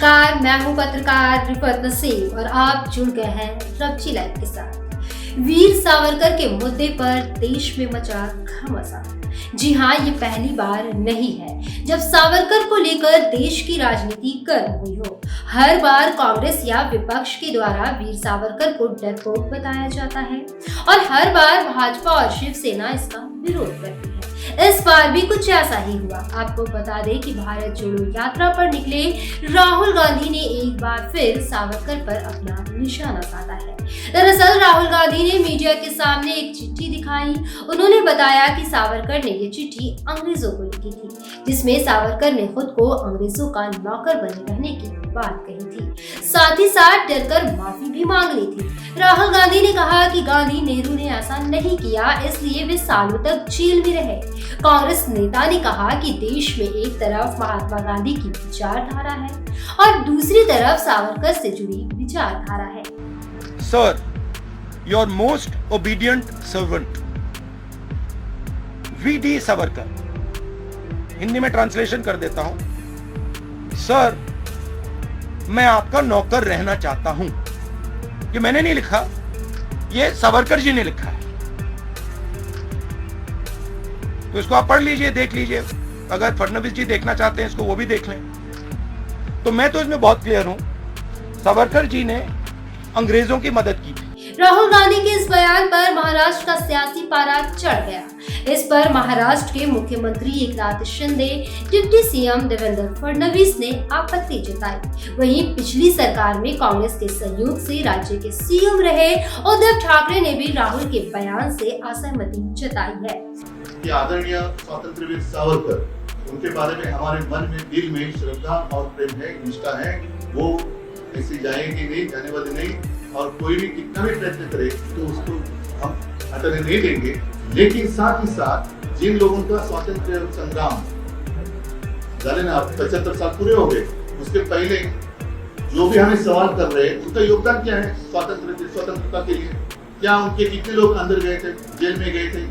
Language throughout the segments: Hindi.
नमस्कार, मैं हूं पत्रकार रिफत नसीम और आप जुड़ गए हैं रपची लाइव के साथ। वीर सावरकर के मुद्दे पर देश में मचा घमासान। जी हाँ, ये पहली बार नहीं है जब सावरकर को लेकर देश की राजनीति गर्म हुई हो। हर बार कांग्रेस या विपक्ष के द्वारा वीर सावरकर को डरपोक बताया जाता है और हर बार भाजपा और शिवसेना इसका विरोध करती है। इस बार भी कुछ ऐसा ही हुआ। आपको बता दें कि भारत जोड़ो यात्रा पर निकले राहुल गांधी ने एक बार फिर सावरकर पर अपना निशाना साधा है। दरअसल राहुल गांधी ने मीडिया के सामने एक चिट्ठी दिखाई। उन्होंने बताया कि सावरकर ने ये चिट्ठी अंग्रेजों को लिखी थी, जिसमें सावरकर ने खुद को अंग्रेजों का नौकर बने रहने की बात कही थी। साथ ही साथ डरकर माफी भी मांग ली थी। राहुल गांधी ने कहा कि गांधी नेहरू ने ऐसा नहीं किया, इसलिए वे सालों तक जेल में रहे। कांग्रेस नेता ने कहा कि देश में एक तरफ महात्मा गांधी की विचारधारा है और दूसरी तरफ सावरकर से जुड़ी विचारधारा है। Sir, your most obedient servant, V.D. Savarkar. Hindi में ट्रांसलेशन कर देता हूं। सर, मैं आपका नौकर रहना चाहता हूं। ये मैंने नहीं लिखा, ये सावरकर जी ने लिखा है। तो इसको आप पढ़ लीजिए, देख लीजिए। अगर फडणवीस जी देखना चाहते हैं इसको, वो भी देख लें। तो मैं तो इसमें बहुत क्लियर हूं, सावरकर जी ने अंग्रेजों की मदद की थी। राहुल गांधी के इस बयान पर महाराष्ट्र का सियासी पारा चढ़ गया। इस पर महाराष्ट्र के मुख्यमंत्री एकनाथ शिंदे, डिप्टी सीएम देवेंद्र फडणवीस ने आपत्ति जताई। वहीं पिछली सरकार में कांग्रेस के सहयोग से राज्य के सीएम रहे उद्धव ठाकरे ने भी राहुल के बयान से असहमति जताई है। कि आदरणीय स्वतंत्रवीर सावरकर, उनके बारे में हमारे मन में, दिल में श्रद्धा और प्रेम है, निष्ठा है। वो ऐसी जाएगी नहीं, जाने वाली नहीं, और कोई भी कितना भी प्रयत्न करे तो उसको हम हटाने नहीं देंगे। लेकिन साथ ही साथ जिन लोगों का स्वातंत्र संग्राम जाने ना 75 साल पूरे हो गए, उसके पहले जो भी हमें सवाल कर रहे हैं, उनका योगदान क्या है स्वतंत्रता के लिए? क्या उनके कितने लोग अंदर गए थे, जेल में गए थे,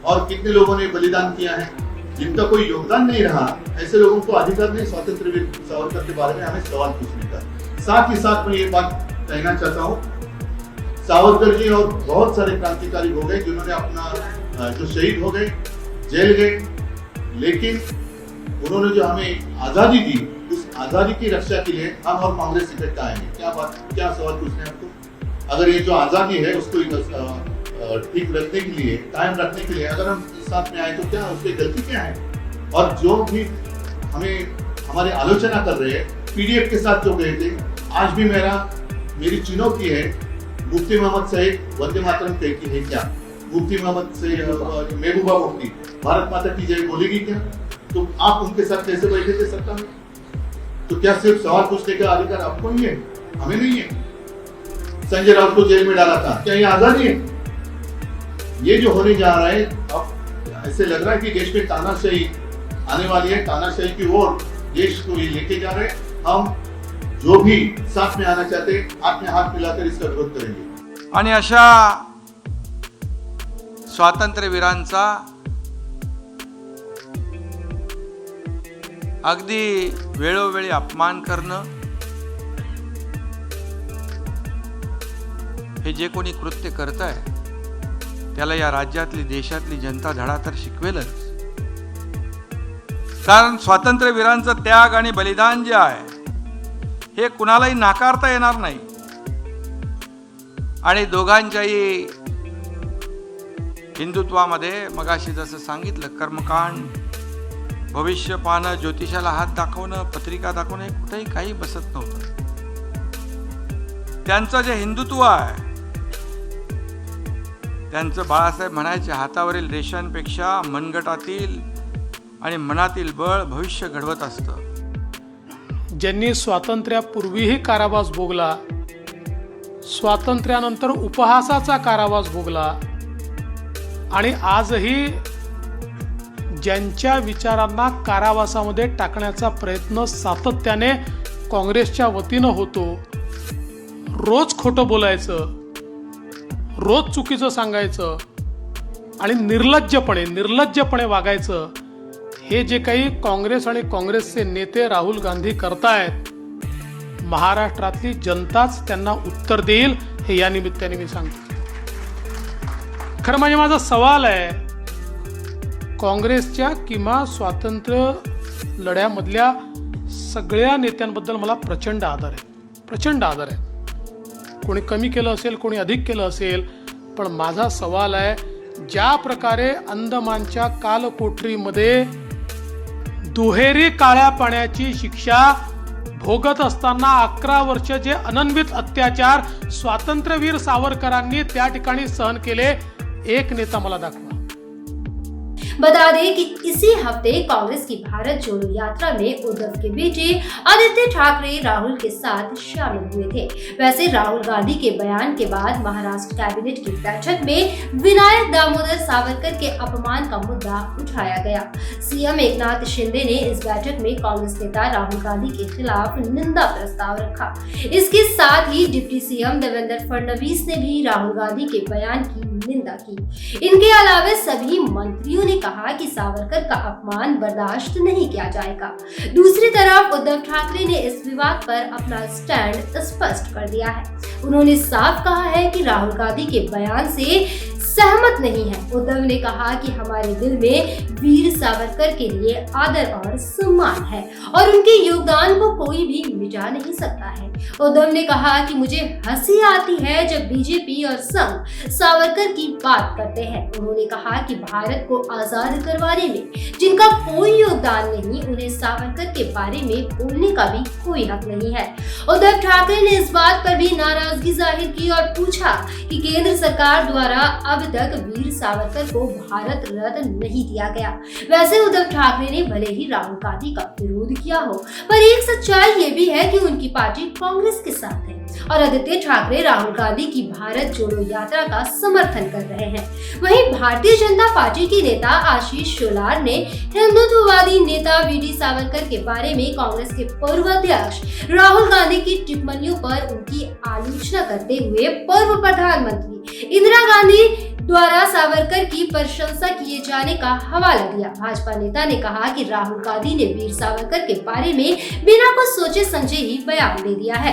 और कितने लोगों ने बलिदान किया है? जिनका कोई योगदान नहीं रहा, ऐसे लोगों को अधिकार नहीं स्वतंत्रवीर सावरकर के बारे में हमें सवाल पूछने का। साथ ही साथ मैं ये बात कहना चाहता हूँ, सावरकर जी और बहुत सारे क्रांतिकारी हो गए जिन्होंने अपना जो शहीद हो गए, जेल गए, लेकिन उन्होंने जो हमें आजादी दी, उस आजादी की रक्षा के लिए हम और कांग्रेस इकट्ठा आएंगे। क्या सवाल पूछने हैं आपको? अगर ये जो आजादी है उसको ठीक रखने के लिए, कायम रखने के लिए अगर हम साथ में आए तो क्या उसकी गलती क्या है? और जो भी हमारे आलोचना कर रहे हैं, पीडीएफ के साथ जो गए थे, आज भी मेरी चुनौती है, मुफ्ती मोहम्मद साहिब वंदे मातरम कहती है क्या? मुफ्ती मोहम्मद से महबूबा मुफ्ती भारत माता की जय बोलेगी क्या? तो आप उनके साथ कैसे बैठे थे सत्ता में? तो क्या सिर्फ सवाल पूछने का अधिकार आपको ही है, हमें नहीं है? संजय राउत को जेल में डाला था, क्या ये आजादी है? ये जो होने जा रहा है, अब ऐसे लग रहा है कि देश में तानाशाही आने वाली है। तानाशाही की ओर देश को ये लेके जा रहे हैं। हम जो भी साथ में आना चाहते हैं, हाथ में हाथ मिलाकर इसका विरोध करेंगे। आणि अशा स्वातंत्र्यवीरांचा अगदी वेळोवेळी अपमान करणं, हे जे कोणी कृत्य करत आहे त्याला या राज्यातली, देशातली जनता धडा तर शिकवेलच। कारण स्वातंत्र्यवीरांचं त्याग आणि बलिदान जे आहे हे कुणालाही नाकारता येणार नाही। आणि दोघांच्याही हिंदुत्वामध्ये मगाशी जसं सांगितलं, कर्मकांड, भविष्य पाहणं, ज्योतिषाला हात दाखवणं, पत्रिका दाखवणं, हे कुठेही काही बसत नव्हतं। त्यांचं जे हिंदुत्व आहे, त्यांचं बाळासाहेब म्हणायचे, हातावरील रेषांपेक्षा मनगटातील आणि मनातील बळ भविष्य घडवत असतं। ज्यांनी स्वातंत्र्यापूर्वीही कारावास भोगला, स्वातंत्र्यानंतर उपहासाचा कारावास भोगला, आणि आजही ज्यांच्या विचारांना कारावासामध्ये टाकण्याचा प्रयत्न सातत्याने काँग्रेसच्या वतीनं होतो, रोज खोटं बोलायचं, रोज चुकीचं सांगायचं आणि निर्लज्जपणे वागायचं, हे जे काही काँग्रेस आणि काँग्रेसचे नेते राहुल गांधी करतायत, महाराष्ट्रातली जनताच त्यांना उत्तर देईल, हे या निमित्ताने मी सांगतो. खरं म्हणजे माझा सवाल आहे, काँग्रेसच्या किंवा स्वातंत्र्य लढ्यामधल्या सगळ्या नेत्यांबद्दल मला प्रचंड आदर आहे. कोणी कमी केलं असेल, कोणी अधिक केलं असेल, पण माझा सवाल आहे, ज्या प्रकारे अंदमानच्या कालकोठरीमध्ये दुहेरी काळ्या पाण्याची शिक्षा भोगत असताना 11 वर्ष जे अनन्वित अत्याचार स्वातंत्र्यवीर सावरकरांनी त्या ठिकाणी सहन केले, एक नेता मला दाखवा. बता दें कि इसी हफ्ते कांग्रेस की भारत जोड़ो यात्रा में उद्धव के बेटे आदित्य ठाकरे राहुल के साथ शामिल हुए थे. वैसे राहुल गांधी के बयान के बाद महाराष्ट्र कैबिनेट की बैठक में विनायक दामोदर सावरकर के अपमान का मुद्दा उठाया गया. सीएम एकनाथ शिंदे ने इस बैठक में कांग्रेस नेता राहुल गांधी के खिलाफ निंदा प्रस्ताव रखा. इसके साथ ही डिप्टी सीएम देवेंद्र फडणवीस ने भी राहुल गांधी के बयान की निंदा की. इनके अलावा सभी मंत्रियों ने कहा कि सावरकर का अपमान बर्दाश्त नहीं किया जाएगा. दूसरी तरफ उद्धव ठाकरे ने इस विवाद पर अपना स्टैंड स्पष्ट कर दिया है. उन्होंने साफ कहा है कि राहुल गांधी के बयान से सहमत नहीं है. उद्धव ने कहा कि हमारे दिल में वीर सावरकर के लिए आदर और सम्मान है और उनके योगदान को कोई भी मिटा नहीं सकता है. उद्धव ने कहा कि मुझे हंसी आती है जब बीजेपी और संघ सावरकर की बात करते हैं. उन्होंने कहा कि भारत को आजाद करवाने में जिनका कोई योगदान नहीं, उन्हें सावरकर के बारे में बोलने का भी कोई हक नहीं है. उद्धव ठाकरे ने इस बात पर भी नाराजगी जाहिर की और पूछा कि केंद्र सरकार द्वारा अब तक वीर सावरकर को भारत रत्न नहीं दिया गया. वैसे उद्धव ठाकरे ने भले ही राहुल गांधी का विरोध किया हो, पर एक सच्चाई ये भी है कि उनकी पार्टी कांग्रेस के साथ है और आदित्य ठाकरे राहुल गांधी की भारत जोड़ो यात्रा का समर्थन कर रहे हैं. वहीं भारतीय जनता पार्टी के नेता आशीष शेलार ने हिंदुत्ववादी नेता वीडी सावरकर के बारे में कांग्रेस के पूर्व अध्यक्ष राहुल गांधी की टिप्पणियों पर उनकी आलोचना करते हुए पूर्व प्रधानमंत्री इंदिरा गांधी द्वारा सावरकर की प्रशंसा किए जाने का हवाला दिया. भाजपा नेता ने कहा कि राहुल गांधी ने वीर सावरकर के बारे में बिना कुछ सोचे समझे ही बयान दे दिया है,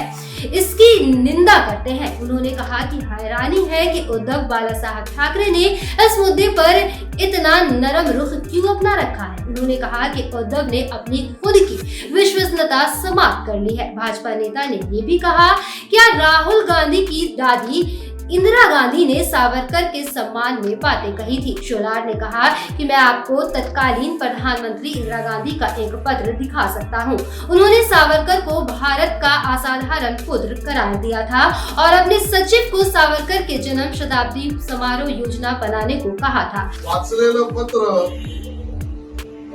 इसकी निंदा करते हैं. उन्होंने कहा कि हैरानी है कि उद्धव बाला साहब ठाकरे ने इस मुद्दे पर इतना नरम रुख क्यों अपना रखा है. उन्होंने कहा कि उद्धव ने अपनी खुद की विश्वसनीयता समाप्त कर ली है. भाजपा नेता ने ये भी कहा, क्या राहुल गांधी की दादी इंदिरा गांधी ने सावरकर के सम्मान में बातें कही थी. शेलार ने कहा कि मैं आपको तत्कालीन प्रधानमंत्री इंदिरा गांधी का एक पत्र दिखा सकता हूं. उन्होंने सावरकर को भारत का असाधारण पुत्र करार दिया था और अपने सचिव को सावरकर के जन्म शताब्दी समारोह योजना बनाने को कहा था. वाचलेलं पत्र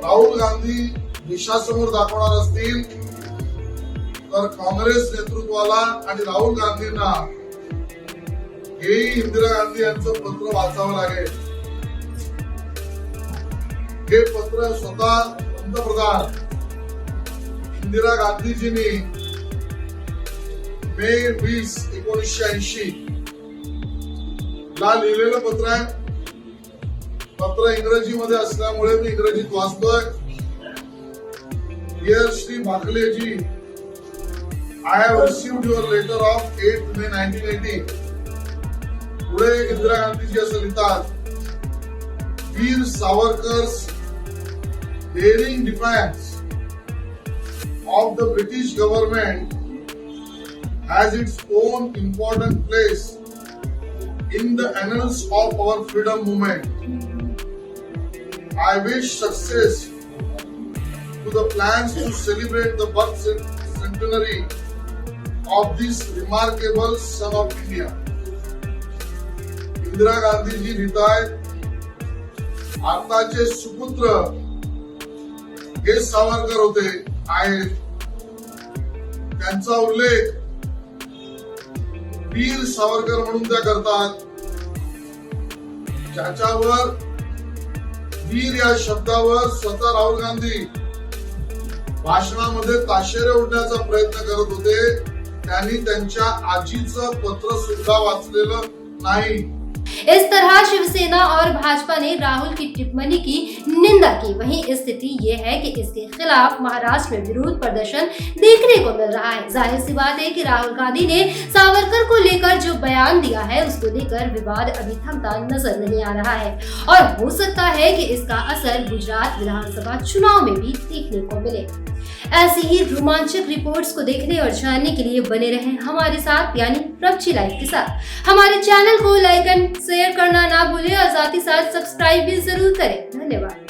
राहुल गांधी देशासमोर दाखवणार असतील तर काँग्रेस नेतृत्वाला आणि राहुल गांधींना हेही इंदिरा गांधी यांचं पत्र वाचावं लागेल. हे पत्र स्वतः पंतप्रधान इंदिरा गांधीजींनी मे 20, 1980 ला लिहिलेलं पत्र आहे. पत्र इंग्रजीमध्ये असल्यामुळे मी इंग्रजीत वाचतोय. डिअर श्री भाकलेजी, I have received your letter of 8 May 1980. पुढे इंदिरा गांधीजी असं लिहितात, वीर सावरकर्स daring defiance of the British government has its own important place in the annals of our freedom movement. I wish success to the plans to celebrate the birth centenary of this remarkable son of India. Indira Gandhiji लिहितायत, भारताचे सुपुत्र हे सावरकर होते आहेत. त्यांचा उल्लेख वीर सावरकर म्हणून त्या करतात. ज्याच्यावर वीर या शब्दावर स्वतः राहुल गांधी भाषणामध्ये ताशेरे ओढण्याचा प्रयत्न करत होते. त्यांनी त्यांच्या आजीचं पत्र सुद्धा वाचलेलं नाही. इस तरह शिवसेना और भाजपा ने राहुल की टिप्पणी की निंदा की। वहीं स्थिति ये है कि इसके खिलाफ महाराष्ट्र में विरोध प्रदर्शन देखने को मिल रहा है। जाहिर सी बात है कि राहुल गांधी ने सावरकर को लेकर जो बयान दिया है उसको लेकर विवाद अभी थमता नजर नहीं आ रहा है और हो सकता है कि इसका असर गुजरात विधानसभा चुनाव में भी देखने को मिले। ऐसी ही रोमांचक रिपोर्ट्स को देखने और जानने के लिए बने रहें हमारे साथ, यानी प्रपची लाइव के साथ। हमारे चैनल को लाइक एंड शेयर करना ना भूलें और साथ ही साथ सब्सक्राइब भी जरूर करें। धन्यवाद।